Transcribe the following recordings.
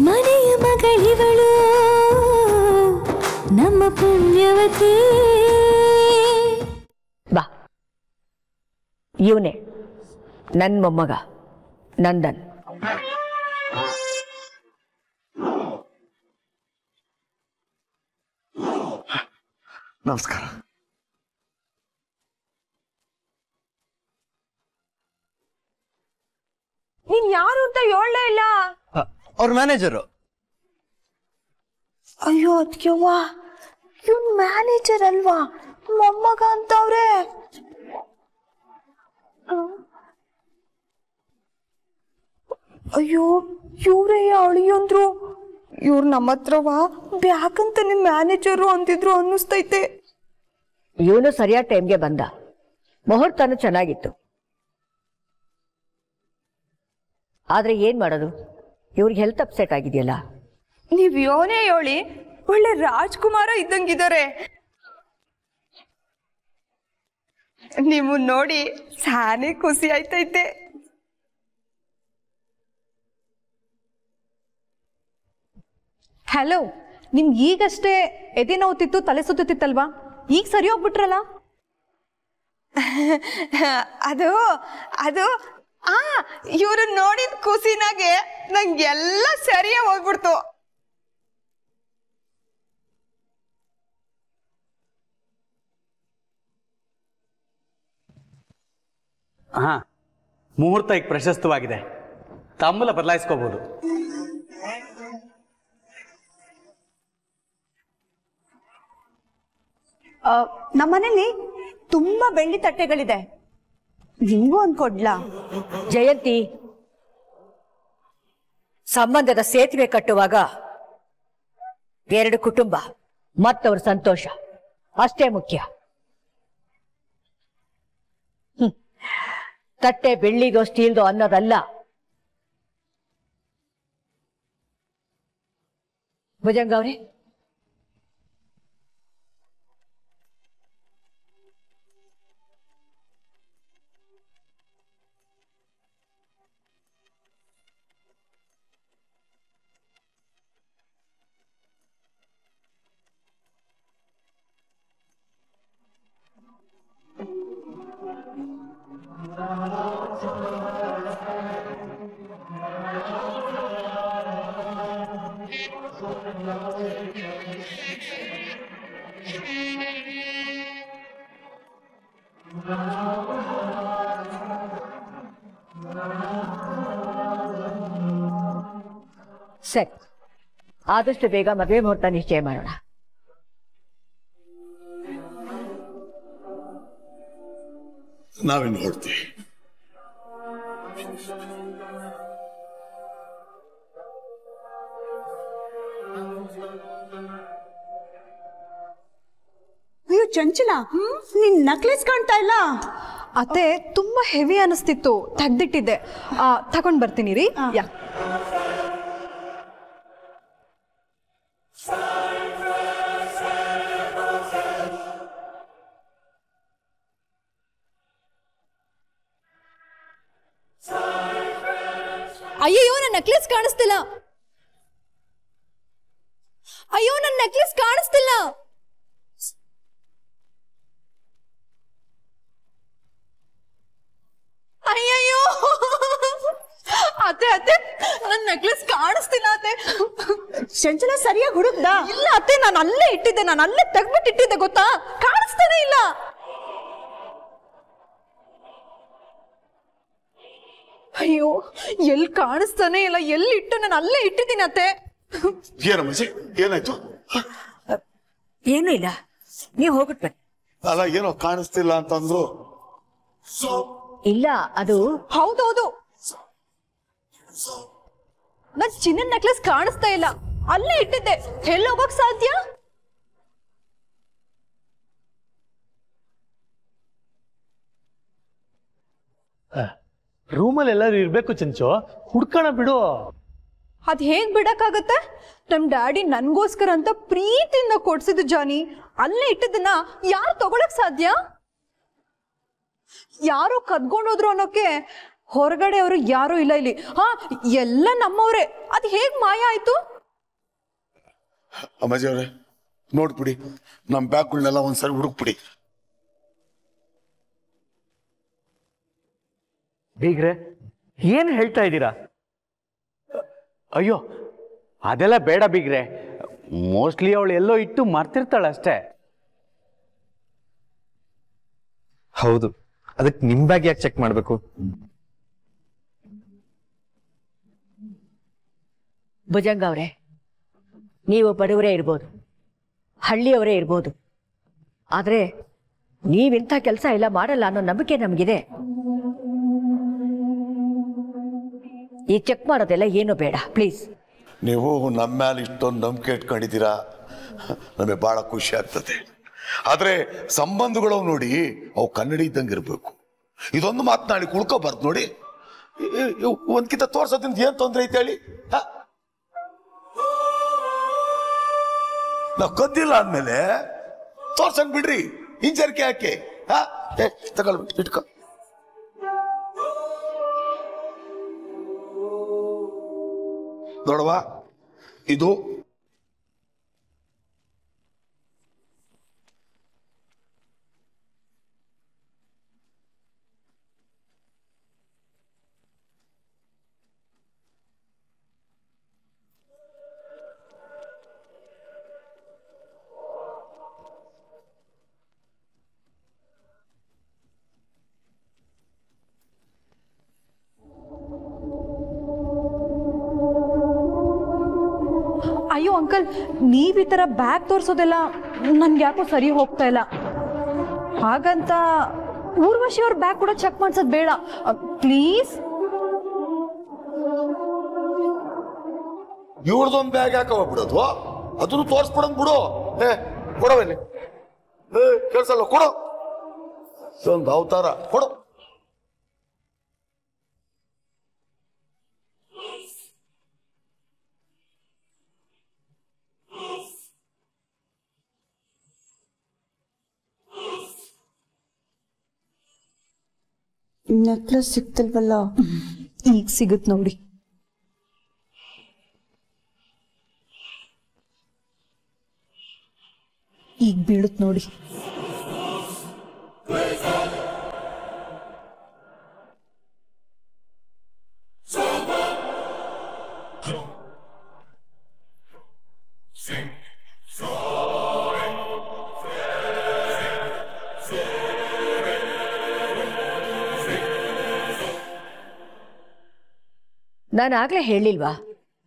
ಮನೆಯ ಮಗಳಿವಳು ನಮ್ಮ ಪುಣ್ಯವತಿ. ಬಾ, ಇವನೇ ನನ್ನ ಮೊಮ್ಮಗ ನಂದನ್. ನಮಸ್ಕಾರ. ನೀನ್ ಯಾರು ಅಂತ ಹೇಳಲೇ ಇಲ್ಲ. ಅವ್ರ ಮ್ಯಾನೇಜರು. ಅಯ್ಯೋ ಅದ್ಯವ್ವ, ಇವನ್ ಮ್ಯಾನೇಜರ್ ಅಲ್ವಾ, ಮೊಮ್ಮಗ ಅಂತವ್ರೆ. ಅಯ್ಯೋ ಇವ್ರೇ ಅಳಿಯಂದ್ರು. ಇವ್ರು ನಮ್ಮ ಹತ್ರವ ಬ್ಯಾಕಂತ ನಿಮ್ ಮ್ಯಾನೇಜರು ಅಂತಿದ್ರು ಅನ್ನಿಸ್ತೈತೆ. ಇವನು ಸರಿಯಾದ ಟೈಮ್ಗೆ ಬಂದ. ಮುಹೂರ್ತನೂ ಚೆನ್ನಾಗಿತ್ತು. ಆದ್ರೆ ಏನ್ ಮಾಡೋದು, ಇವ್ರಿಗೆ ಹೆಲ್ತ್ ಅಪ್ಸೆಟ್ ಆಗಿದೆಯಲ್ಲ. ನೀವ್ ಯೋನೇ ಹೇಳಿ, ಒಳ್ಳೆ ರಾಜ್ಕುಮಾರ ಇದ್ದಂಗಿದ್ದಾರೆ. ನಿಮ್ಮನ್ ನೋಡಿ ಸಾನೇ ಖುಷಿ ಆಯ್ತೈತೆ. ಹಲೋ, ನಿಮ್ಗೆ ಈಗಷ್ಟೇ ಎದೆ ನೋವುತ್ತಿತ್ತು, ತಲೆ ಸುತ್ತುತ್ತಿತ್ತಲ್ವಾ? ಈಗ ಸರಿ ಹೋಗ್ಬಿಟ್ರಲ್ಲ? ಅದು ಅದು ಇವ್ರನ್ನ ನೋಡಿದ ಖುಷಿನಾಗೆ ನಂಗೆಲ್ಲ ಸರಿಯಾ ಹೋಗ್ಬಿಡ್ತು. ಮುಹೂರ್ತ ಈಗ ಪ್ರಶಸ್ತವಾಗಿದೆ. ತಾಂಬೂಲ ಬದಲಾಯಿಸ್ಕೋಬಹುದು. ನಮ್ಮನೇಲಿ ತುಂಬಾ ಬೆಳ್ಳಿ ತಟ್ಟೆಗಳಿದೆ, ನಿಮ್ಗೂ ಒಂದ್ ಕೊಡ್ಲಾ? ಜಯಂತಿ, ಸಂಬಂಧದ ಸೇತುವೆ ಕಟ್ಟುವಾಗ ಎರಡು ಕುಟುಂಬ ಮತ್ತವ್ರ ಸಂತೋಷ ಅಷ್ಟೇ ಮುಖ್ಯ. ತಟ್ಟೆ ಬೆಳ್ಳಿದೋ ಸ್ಟೀಲ್ದೋ ಅನ್ನೋದಲ್ಲ. ಭುಜಂಗ ಅವ್ರೆ, ಸರಿ, ಆದಷ್ಟು ಬೇಗ ಮದುವೆ ಮುಹೂರ್ತ ನಿಶ್ಚಯ ಮಾಡೋಣ. ನಾವೇನು ಹೊಡ್ತೀವಿ? ಅಯ್ಯೋ ಚಂಚಲ, ನಿನ್ ನಕ್ಲೆಸ್ ಕಾಣ್ತಾ ಇಲ್ಲ. ಅತ್ತೆ ತುಂಬಾ ಹೆವಿ ಅನಿಸ್ತಿತ್ತು, ತೆಗ್ದಿಟ್ಟಿದ್ದೆ. ತಗೊಂಡ್ ಬರ್ತೀನಿ ರೀ. ಯಾ, ಅಯ್ಯೋ ನನ್ನ ನೆಕ್ಲೆಸ್ ಕಾಣಿಸ್ತಿಲ್ಲ. ಅಯ್ಯೋ ನನ್ನ ನೆಕ್ಲೆಸ್ ಕಾಣಿಸ್ತಿಲ್ಲ. ಅಯ್ಯಯ್ಯೋ ಅತ್ತೆ ಅತ್ತೆ, ನನ್ನ ನೆಕ್ಲೆಸ್ ಕಾಣಿಸ್ತಿಲ್ಲ ಅತ್ತೆ. ಚಂಚಲ ಸರಿಯಾಗಿ ಹುಡುಕ್ದ? ಇಲ್ಲ ಅತ್ತೆ, ನಾನು ಅಲ್ಲೇ ಇಟ್ಟಿದ್ದೆ, ನಾನು ಅಲ್ಲೇ ತೆಗ್ಬಿಟ್ಟು ಇಟ್ಟಿದ್ದೆ, ಗೊತ್ತಾ? ಕಾಣಿಸ್ತಾನೆ ಇಲ್ಲ. ಅಯ್ಯೋ, ಎಲ್ಲಿ ಕಾಣಿಸ್ತಾನೆ ಇಲ್ಲ, ಎಲ್ಲಿ ಇಟ್ಟು? ನಾನು ಅಲ್ಲೇ ಇಟ್ಟಿದ್ದೀನಿ ಅತ್ತೆ. ಏನಮ್ಮಜ್ಜಿ, ಏನಾಯ್ತು? ಏನೂ ಇಲ್ಲ, ನೀವು ಹೋಗ್ಬಿಟ್ಟು ಬನ್ನಿ. ಅಲ್ಲ, ಏನೋ ಕಾಣಿಸ್ತಿಲ್ಲ ಅಂತಂದ್ರು. ಇಲ್ಲ, ಅದು ಹೌದೌದು, ನನ್ ಚಿನ್ನದ ನೆಕ್ಲೆಸ್ ಕಾಣಿಸ್ತಾ ಇಲ್ಲ, ಅಲ್ಲೇ ಇಟ್ಟಿದ್ದೆ. ಎಲ್ಲಿ ಹೋಗಕ್ ಸಾಧ್ಯ? ರೂಮಲ್ಲಿ ಎಲ್ಲರೂ ಇರ್ಬೇಕು ಚಂಚು, ಹುಡ್ಕೋಣ ಬಿಡು. ಅದ್ ಹೇಗ್ ಬಿಡಕ್ಕಾಗತ್ತೆ? ನಮ್ ಡ್ಯಾಡಿ ನನ್ಗೋಸ್ಕರ ಅಂತ ಪ್ರೀತಿಯಿಂದ ಕೊಡ್ಸಿದ್ದು ಜಾನಿ, ಅಲ್ಲೇ ಇಟ್ಟಿದ್ದನ್ನ ಯಾರು ತಗೊಳಕ್ ಸಾಧ್ಯ? ಯಾರೋ ಕದ್ಕೊಂಡೋದ್ರು ಅನ್ನೋಕೆ ಹೊರಗಡೆ ಅವರು ಯಾರೂ ಇಲ್ಲ ಇಲ್ಲಿ. ಹಾ, ಎಲ್ಲ ನಮ್ಮವ್ರೆ. ಅದು ಹೇಗ್ ಮಾಯ ಆಯ್ತು? ಅಮ್ಮಾಜಿ ಅವ್ರೆ ನೋಡ್ಬಿಡಿ, ನಮ್ಮ ಬ್ಯಾಗ್ಗಳನ್ನೆಲ್ಲ ಒಂದ್ಸರಿ ಹುಡುಕ್ಬಿಡಿ. ಬೀಗ್ರೆ ಏನು ಹೇಳ್ತಾ ಇದ್ದೀರಾ? ಅಯ್ಯೋ, ಅದೆಲ್ಲ ಬೇಡ ಬೀಗ್ರೆ. ಮೋಸ್ಟ್ಲಿ ಅವಳು ಎಲ್ಲೋ ಇಟ್ಟು ಮರ್ತಿರ್ತಾಳೆ ಅಷ್ಟೇ. ಹೌದು, ಅದಕ್ಕೆ ನಿಮ್ ಬ್ಯಾಗ್ ಯಾಕೆ ಚೆಕ್ ಮಾಡ್ಬೇಕು? ಭುಜಂಗ ಅವರೇ, ನೀವು ಬಡವರೇ ಇರ್ಬೋದು, ಹಳ್ಳಿಯವರೇ ಇರ್ಬೋದು, ಆದರೆ ನೀವಿಂಥ ಕೆಲಸ ಎಲ್ಲ ಮಾಡಲ್ಲ ಅನ್ನೋ ನಂಬಿಕೆ ನಮಗಿದೆ. ಈ ಚೆಕ್ ಮಾಡೋದೆಲ್ಲ ಏನು ಬೇಡ ಪ್ಲೀಸ್. ನೀವು ನಮ್ಮ ಮೇಲೆ ಇಷ್ಟೊಂದು ನಂಬಿಕೆ ಇಟ್ಕೊಂಡಿದ್ದೀರಾ, ನಮಗೆ ಬಹಳ ಖುಷಿ ಆಗ್ತದೆ. ಆದ್ರೆ ಸಂಬಂಧಗಳು ನೋಡಿ ಅವು ಕನ್ನಡಿ ಇದ್ದಂಗೆ ಇರ್ಬೇಕು. ಇದೊಂದು ಮಾತನಾಡಿ ಕುಳ್ಕೋಬಾರ್ದು ನೋಡಿ. ಒಂದ್ಕಿಂತ ತೋರ್ಸೋದ್ರಿಂದ ಏನ್ ತೊಂದ್ರೆ ಐತೆ ಹೇಳಿ? ನಾವು ಕದ್ದಿಲ್ಲ ಅಂದ್ಮೇಲೆ ತೋರ್ಸಂಗ್ ಬಿಡ್ರಿ, ಹಿಂಜರಿಕೆ ಯಾಕೆ? ತಗೊಳ್ ಇಟ್ಕೊ. ನೋಡವಾ, ಇದು ಅಯ್ಯೋ ಅಂಕಲ್, ನೀವ್ ಈ ತರ ಬ್ಯಾಗ್ ತೋರ್ಸೋದೆಲ್ಲ ನನ್ಗೆ ಯಾಕೋ ಸರಿ ಹೋಗ್ತಾ ಇಲ್ಲ. ಹಾಗಂತ ಊರ್ವಶಿ ಅವ್ರ ಬ್ಯಾಗ್ ಕೂಡ ಚೆಕ್ ಮಾಡ್ಸೋದ್ ಬೇಡ ಪ್ಲೀಸ್. ಇವ್ರದೊಂದು ಬ್ಯಾಗ್ ಯಾಕೆ ಹೋಗ್ಬಿಡೋದು? ಅದನ್ನು ತೋರಿಸ್ಬಿಡೋದು ಬಿಡು. ಕೊಡವೇನೆ ಕೆಲ್ಸಲ್ಲ, ಕೊಡು. ಒಂದು ಅವತಾರ ಕೊಡು. ನೆಕ್ಲೆಸ್ ಸಿಕ್ತಿಲ್ವಲ್ಲ? ಈಗ ಸಿಗುತ್ ನೋಡಿ. ಈಗ ಬೀಳುತ್ ನೋಡಿ. ನಾನು ಆಗ್ಲೇ ಹೇಳಿಲ್ವಾ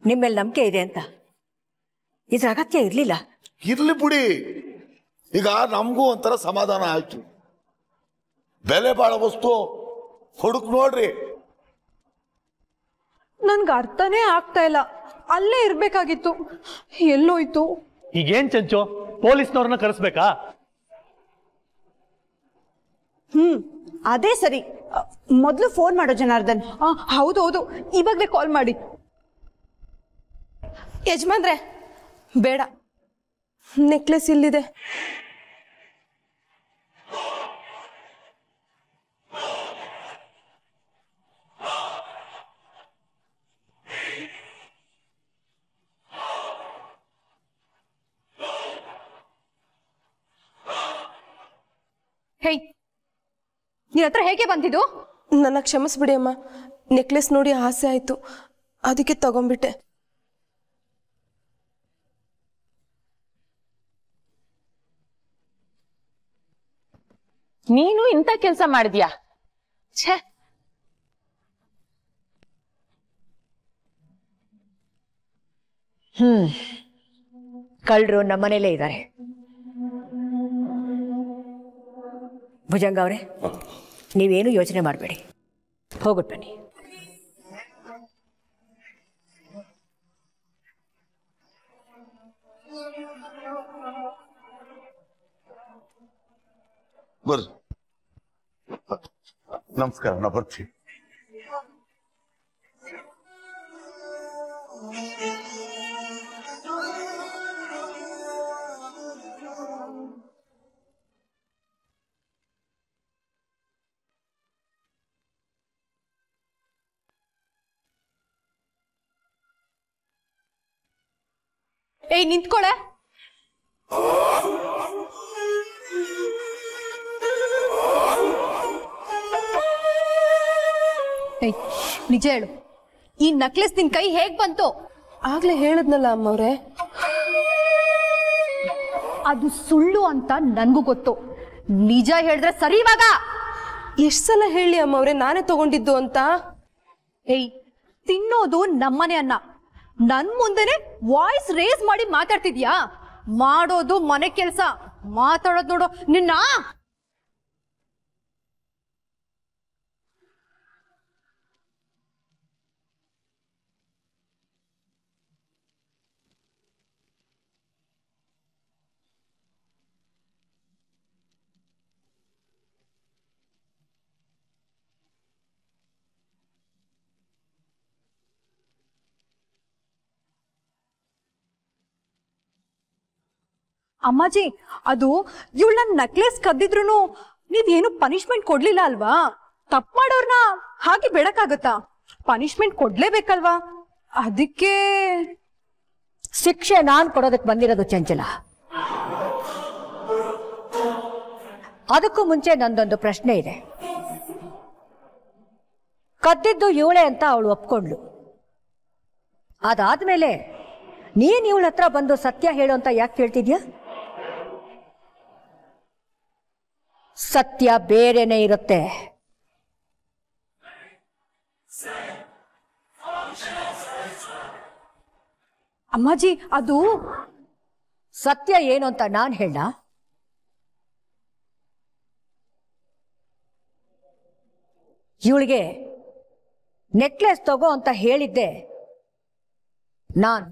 ನಿಮ್ಮೇಲೆ ನಂಬಿಕೆ ಇದೆ ಅಂತ? ಇದ್ರ ಅಗತ್ಯ ಇರ್ಲಿಲ್ಲ. ಇರ್ಲಿ ಬಿಡಿ, ಈಗ ನಮಗೂ ಒಂಥರ ಸಮಾಧಾನ ಆಯ್ತು. ಬೆಲೆ ಬಾಳ ವಸ್ತು ಹುಡುಕ್ ನೋಡ್ರಿ. ನನ್ಗೆ ಅರ್ಥನೇ ಆಗ್ತಾ ಇಲ್ಲ. ಅಲ್ಲೇ ಇರ್ಬೇಕಾಗಿತ್ತು, ಎಲ್ಲೋಯ್ತು? ಈಗೇನ್ ಚಂಚು, ಪೊಲೀಸ್ನವ್ರನ್ನ ಕರೆಸ್ಬೇಕಾ? ಅದೇ ಸರಿ. ಮೊದಲು ಫೋನ್ ಮಾಡೋ ಜನಾರ್ದನ್. ಹೌದು ಹೌದು, ಇವಾಗಲೇ ಕಾಲ್ ಮಾಡಿ. ಯಜಮಾನ್ರೆ ಬೇಡ, ನೆಕ್ಲೆಸ್ ಇಲ್ಲಿದೆ. ಹೇ, ನಿನ್ನ ಹತ್ರ ಹೇಗೆ ಬಂದಿದ್ದು? ನನ್ನ ಕ್ಷಮಿಸ್ಬಿಡಿ ಅಮ್ಮ, ನೆಕ್ಲೆಸ್ ನೋಡಿ ಆಸೆ ಆಯ್ತು, ಅದಕ್ಕೆ ತಗೊಂಡ್ಬಿಟ್ಟೆ. ನೀನು ಇಂಥ ಕೆಲಸ ಮಾಡಿದ್ಯಾ? ಛೇ, ಕಳ್ಳರು ನಮ್ಮನೇಲೇ ಇದ್ದಾರೆ. ಭುಜಂಗ ಅವರೇ, ನೀವೇನು ಯೋಚನೆ ಮಾಡಬೇಡಿ, ಹೋಗ್ಬಿಟ್ಟು ಬನ್ನಿ. ಬರ್ರಿ, ನಮಸ್ಕಾರ, ನಾ ಬರ್ತೀನಿ. ಏಯ್ ನಿಂತ್ಕೊಳೆ. ಏಯ್ ನಿಜ ಹೇಳು, ಈ ನೆಕ್ಲೆಸ್ ನಿನ್ ಕೈ ಹೇಗ್ ಬಂತು? ಆಗ್ಲೇ ಹೇಳದ್ನಲ್ಲ ಅಮ್ಮವ್ರೆ. ಅದು ಸುಳ್ಳು ಅಂತ ನನ್ಗೂ ಗೊತ್ತು. ನಿಜ ಹೇಳಿದ್ರೆ ಸರಿ. ಇವಾಗ ಎಷ್ಟ್ ಸಲ ಹೇಳಿ ಅಮ್ಮವ್ರೆ ನಾನೇ ತಗೊಂಡಿದ್ದು ಅಂತ? ಏಯ್ ತಿನ್ನೋದು ನಮ್ಮನೆ ಅನ್ನ, ನನ್ ಮುಂದೆನೆ ವಾಯ್ಸ್ ರೇಸ್ ಮಾಡಿ ಮಾತಾಡ್ತಿದ್ಯಾ? ಮಾಡೋದು ಮನೆ ಕೆಲ್ಸ, ಮಾತಾಡೋದು ನೋಡು ನಿನ್ನ. ಅಮ್ಮಾಜಿ, ಅದು ಇವಳು ನನ್ನ ನೆಕ್ಲೆಸ್ ಕದ್ದಿದ್ರು ನೀವೇನು ಪನಿಷ್ಮೆಂಟ್ ಕೊಡ್ಲಿಲ್ಲ ಅಲ್ವಾ? ತಪ್ಪು ಮಾಡೋರ್ನ ಹಾಗೆ ಬಿಡಕ್ಕಾಗತ್ತಾ? ಪನಿಷ್ಮೆಂಟ್ ಕೊಡ್ಲೇಬೇಕಲ್ವಾ? ಅದಕ್ಕೆ ಶಿಕ್ಷೆ ನಾನ್ ಕೊಡೋದಕ್ಕೆ ಬಂದಿರೋದು ಚಂಚಲ. ಅದಕ್ಕೂ ಮುಂಚೆ ನಂದೊಂದು ಪ್ರಶ್ನೆ ಇದೆ. ಕದ್ದಿದ್ದು ಇವಳೆ ಅಂತ ಅವಳು ಒಪ್ಕೊಂಡ್ಲು. ಅದಾದ್ಮೇಲೆ ನೀನ್ ಇವಳ ಹತ್ರ ಬಂದು ಸತ್ಯ ಹೇಳು ಅಂತ ಯಾಕೆ ಕೇಳ್ತಿದ್ಯಾ? ಸತ್ಯ ಬೇರೆನೇ ಇರುತ್ತೆ. ಅಮ್ಮಾಜಿ, ಅದು ಸತ್ಯ ಏನು ಅಂತ ನಾನ್ ಹೇಳ? ಇವಳಿಗೆ ನೆಕ್ಲೆಸ್ ತಗೋ ಅಂತ ಹೇಳಿದ್ದೆ ನಾನು.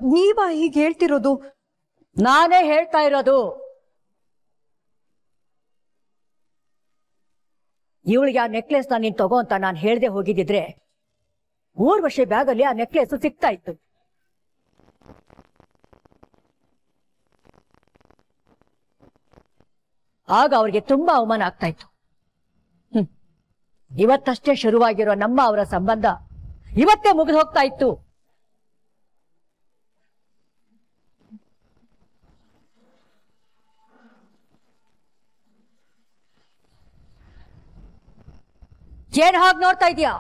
ನೀವಾ ಹೀಗೆ ಹೇಳ್ತಿರೋದು? ನಾನೇ ಹೇಳ್ತಾ ಇರೋದು. ಇವಳಿಗೆ ಆ ನೆಕ್ಲೆಸ್ ನೀನ್ ತಗೋ ಅಂತ ನಾನು ಹೇಳ್ದೆ ಹೋಗಿದ್ದಿದ್ರೆ ಊರ್ವಶಿ ಬ್ಯಾಗಲ್ಲಿ ಆ ನೆಕ್ಲೆಸ್ ಸಿಗ್ತಾ ಇತ್ತು. ಆಗ ಅವ್ರಿಗೆ ತುಂಬಾ ಅವಮಾನ ಆಗ್ತಾ ಇತ್ತು. ಇವತ್ತಷ್ಟೇ ಶುರುವಾಗಿರೋ ನಮ್ಮ ಅವರ ಸಂಬಂಧ ಇವತ್ತೇ ಮುಗಿದು ಹೋಗ್ತಾ ಇತ್ತು. ಏನ್ ಹಾಗೆ ನೋಡ್ತಾ ಇದೀಯಾ?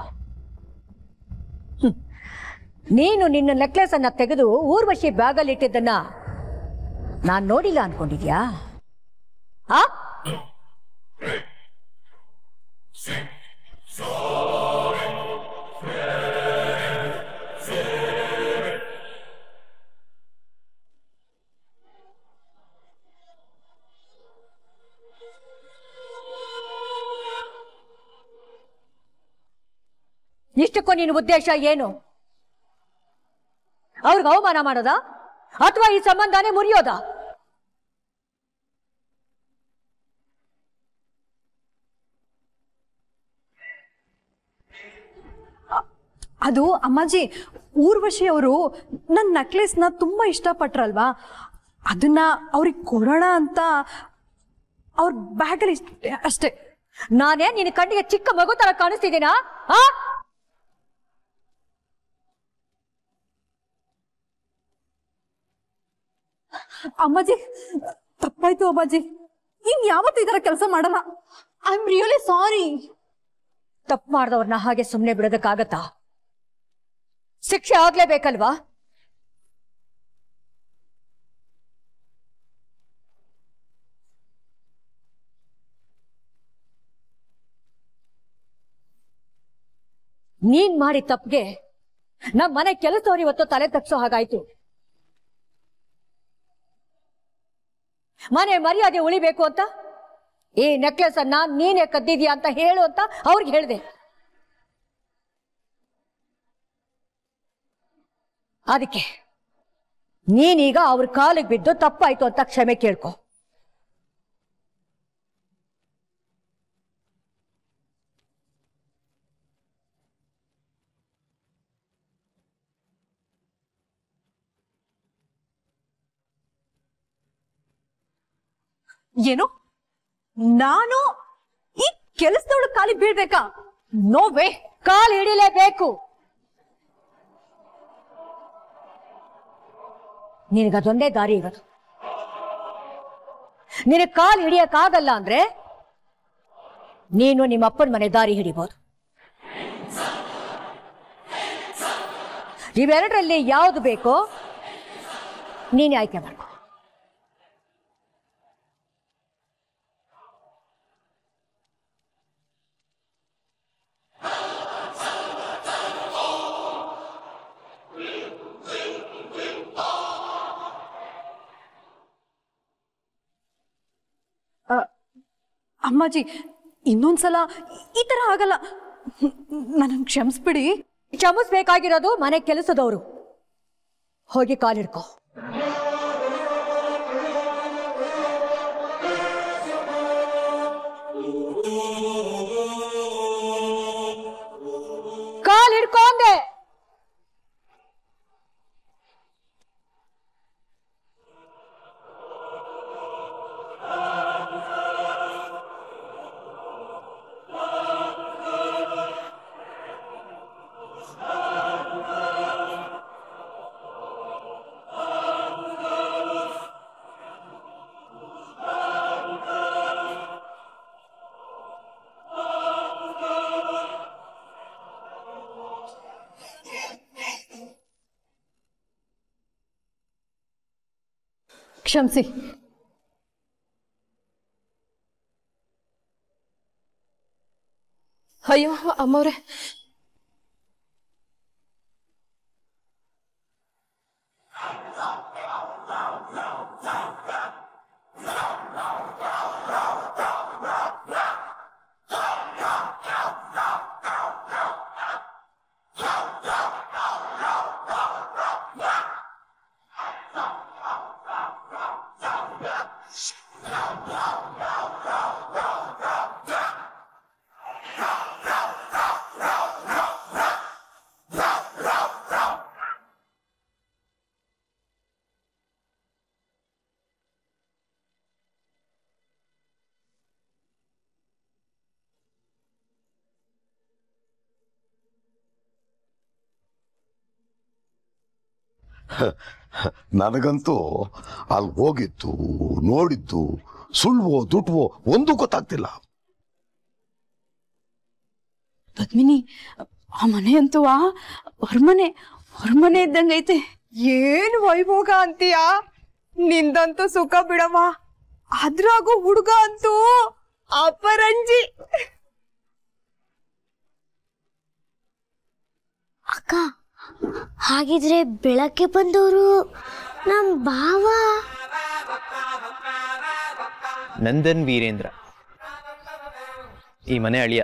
ನೀನು ನಿನ್ನ ನೆಕ್ಲೆಸ್ ಅನ್ನ ತೆಗೆದು ಊರ್ವಶಿ ಬ್ಯಾಗಲ್ಲಿ ಇಟ್ಟಿದ್ದನ್ನ ನಾನ್ ನೋಡಿಲ್ಲ ಅನ್ಕೊಂಡಿದ್ಯಾ? ಆ ಇಷ್ಟಕ್ಕೂ ನಿನ್ನ ಉದ್ದೇಶ ಏನು? ಅವ್ರಿಗೆ ಅವಮಾನ ಮಾಡೋದಾ ಅಥವಾ ಈ ಸಂಬಂಧನೇ ಮುರಿಯೋದಾ? ಅದು ಅಮ್ಮಾಜಿ, ಊರ್ವಶಿ ಅವರು ನನ್ನ ನೆಕ್ಲೆಸ್ನ ತುಂಬಾ ಇಷ್ಟಪಟ್ರಲ್ವಾ, ಅದನ್ನ ಅವ್ರಿಗೆ ಕೊಡೋಣ ಅಂತ ಅವ್ರ ಬ್ಯಾಗಲ್ಲಿ ಅಷ್ಟೇ. ನಾನೇ ನಿನ್ನ ಕಣ್ಣಿಗೆ ಚಿಕ್ಕ ಮಗು ತರ ಕಾಣಿಸ್ತಿದ್ದೀನಾ? ಅಮ್ಮಾಜಿ, ತಪ್ಪಾಯ್ತು ಅಮ್ಮಾಜಿ, ಇನ್ ಯಾವತ್ತೂ ಇದರ ಕೆಲಸ ಮಾಡಲ್ಲ. I am really sorry. ತಪ್ಪು ಮಾಡಿದವ್ರನ್ನ ಹಾಗೆ ಸುಮ್ಮನೆ ಬಿಡೋದಕ್ಕಾಗತ್ತಾ? ಶಿಕ್ಷೆ ಆಗ್ಲೇಬೇಕಲ್ವಾ? ನೀನ್ ಮಾಡಿ ತಪ್ಪಿಗೆ ನಮ್ಮ ಮನೆ ಕೆಲಸದವ್ರು ಇವತ್ತು ತಲೆ ತಗ್ಸೋ ಹಾಗಾಯ್ತು. ಮನೆ ಮರ್ಯಾದೆ ಉಳಿಬೇಕು ಅಂತ ಈ ನೆಕ್ಲೆಸ್ ಅನ್ನ ನೀನೇ ಕದ್ದಿದ್ಯಾ ಅಂತ ಹೇಳು ಅಂತ ಅವ್ರಿಗೆ ಹೇಳಿದೆ. ಅದಕ್ಕೆ ನೀನೀಗ ಅವ್ರ ಕಾಲಿಗೆ ಬಿದ್ದು ತಪ್ಪಾಯ್ತು ಅಂತ ಕ್ಷಮೆ ಕೇಳ್ಕೊ. ಏನು, ನಾನು ಈ ಕೆಲಸದವಳು ಕಾಲಿಗೆ ಬೀಳ್ಬೇಕಾ? ನೋವೇ ಕಾಲ್ ಹಿಡಿಲೇಬೇಕು. ನಿನಗದೊಂದೇ ದಾರಿ ಇರೋದು. ನಿನಗೆ ಕಾಲ್ ಹಿಡಿಯಕ್ಕಾಗಲ್ಲ ಅಂದ್ರೆ ನೀನು ನಿಮ್ಮ ಅಪ್ಪನ ಮನೆ ದಾರಿ ಹಿಡಿಬಹುದು. ಇವೆರಡರಲ್ಲಿ ಯಾವುದು ಬೇಕೋ ನೀನೇ ಆಯ್ಕೆ ಮಾಡ್ಕೊ. ಅಮ್ಮಾಜಿ, ಇನ್ನೊಂದ್ಸಲ ಈ ತರ ಆಗಲ್ಲ, ನನ್ನ ಕ್ಷಮಿಸ್ಬಿಡಿ. ಕ್ಷಮಿಸ್ಬೇಕಾಗಿರೋದು ಮನೆ ಕೆಲಸದವರು. ಹೋಗಿ ಕಾಲಿಡ್ಕೊ. ಕಾಲ್ ಹಿಡ್ಕೊ ಅಂದೆ. ಕ್ಷಮಿಸಿ. ಅಯ್ಯೋ ಅಮ್ಮವ್ರೆ, ನನಗಂತೂ ಅಲ್ಲಿ ಹೋಗಿತ್ತು, ನೋಡಿದ್ದು ಸುಳ್ವೋ ದುಡ್ವೋ ಒಂದೂ ಗೊತ್ತಾಗ್ತಿಲ್ಲ. ಪದ್ಮಿನಿ, ಆ ಮನೆ ಅಂತೂ ಹೊರಮನೆ ಇದ್ದಂಗೈತೆ. ಏನ್ ವೈಭೋಗ ಅಂತೀಯ? ನಿಂದಂತೂ ಸುಖ ಬಿಡವ. ಅದ್ರಾಗೂ ಹುಡುಗ ಅಂತೂ ಅಪರಂಜಿ. ಅಕ್ಕ, ಹಾಗಿದ್ರೆ ಬೆಳಗ್ಗೆ ಬಂದವರು ನಮ್ ಭಾವ. ನಂದನ್ ವೀರೇಂದ್ರ, ಈ ಮನೆ ಅಳಿಯ.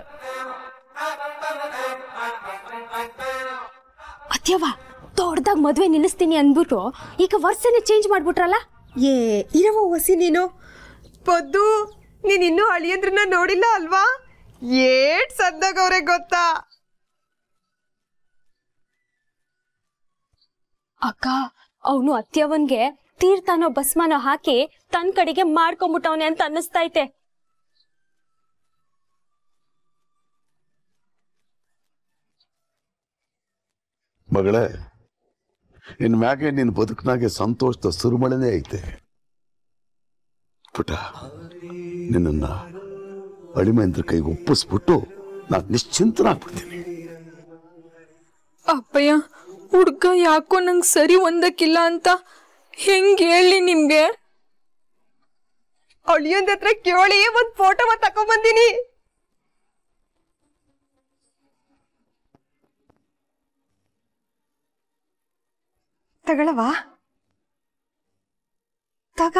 ಅತ್ಯವ, ದೊಡ್ಡದಾಗ ಮದ್ವೆ ನಿಲ್ಲಿಸ್ತೀನಿ ಅಂದ್ಬಿಟ್ಟು ಈಗ ವರ್ಷನೇ ಚೇಂಜ್ ಮಾಡ್ಬಿಟ್ರಲ್ಲ. ಇರವ ಹೊಸಿ ನೀನು. ಪದ್ದು, ನೀನ್ ಇನ್ನೂ ಅಳಿಯಂದ್ರನ್ನ ನೋಡಿಲ್ಲ ಅಲ್ವಾ? ಏಟ್ ಸದ್ದಾಗವ್ರೆ ಗೊತ್ತಾ? ಅಕ್ಕ, ಅವನು ಅತ್ಯವನ್ಗೆ ತೀರ್ಥನೋ ಭಸ್ಮನೋ ಹಾಕಿ ತನ್ ಕಡೆಗೆ ಮಾಡ್ಕೊಂಬಿಟ್ಟವನೆ ಅಂತ ಅನ್ನಿಸ್ತೈತೆ. ಮಗಳೇ, ಇನ್ ಮ್ಯಾಗೆ ನಿನ್ನ ಬದುಕಿನಾಗೆ ಸಂತೋಷದ ಸುರುಮಳೆನೇ ಐತೆ. ಪುಟ, ನಿನ್ನ ಅಳಿಮೇಂದ್ರ ಕೈಗೆ ಒಪ್ಪಿಸ್ಬಿಟ್ಟು ನಾನು ನಿಶ್ಚಿಂತನಾಗ್ಬಿಡ್ತೀನಿ. ಅಪ್ಪಯ್ಯ, ಹುಡ್ಗ ಯಾಕೋ ನಂಗೆ ಸರಿ ಒಂದಕ್ಕಿಲ್ಲ ಅಂತ ಹೆಂಗ್ ಹೇಳಿ ನಿಮ್ಗೆ? ಅಳಿಯಂದ ಹತ್ರ ಕೇಳಿ ಒಂದ್ ಫೋಟೋ ತಕೊಂಡ್ಬಂದಿನಿ. ತಗಳವಾ? ತಗ.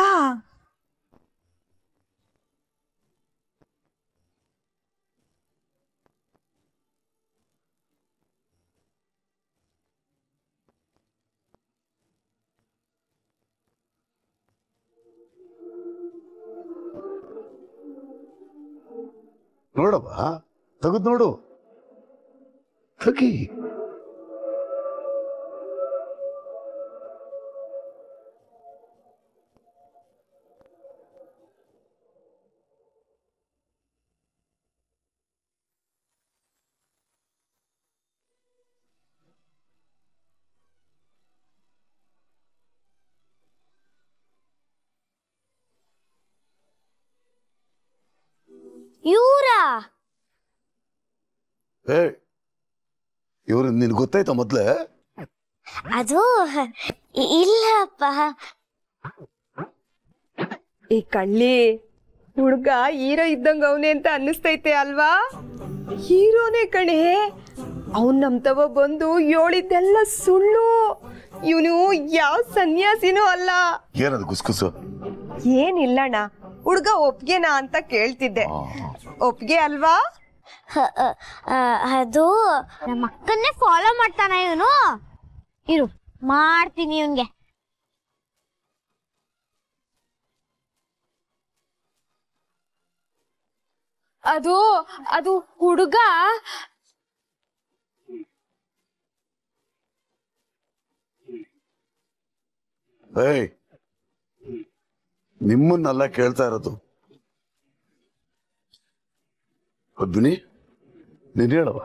ನೋಡವ, ತೆಗೆದು ನೋಡು. ತಗಿ. ಏ ಇವ್ರು ನಿನ್ ಗೊತ್ತಾಯ್ತಾ ಮೊದ್ಲೇ? ಅದು ಇಲ್ಲಪ್ಪ. ಈ ಕಳ್ಳಿ ಹುಡ್ಗ ಹೀರೋ ಇದ್ದಂಗ ಅವನೇ ಅಂತ ಅನ್ನಿಸ್ತೈತೆ ಅಲ್ವಾ? ಹೀರೋನೇ ಕಣೆ. ಅವನ್ ನಮ್ತವ ಬಂದು ಹೇಳಿದ್ದೆಲ್ಲ ಸುಳ್ಳು. ಇವನು ಯಾವ ಸನ್ಯಾಸಿನೂ ಅಲ್ಲ. ಏನದು ಗುಸ್ಗುಸು? ಏನಿಲ್ಲಣ್ಣ, ಹುಡ್ಗ ಒಪ್ಗೆನಾ ಅಂತ ಕೇಳ್ತಿದ್ದೆ. ಒಪ್ಗೆ ಅಲ್ವಾ? ಅದು ನಮ್ಮ ಅಕ್ಕನ್ನೇ ಫಾಲೋ ಮಾಡ್ತಾನ ಇವನು. ಇರು ಮಾಡ್ತೀನಿ ಇವನ್ಗೆ. ಅದು ಹುಡುಗ ಏಯ್ ನಿಮ್ಮನ್ನೆಲ್ಲ ಕೇಳ್ತಾ ಇರೋದು. ಪದ್ಮಿನಿ ನೀನ್ ಹೇಳವ.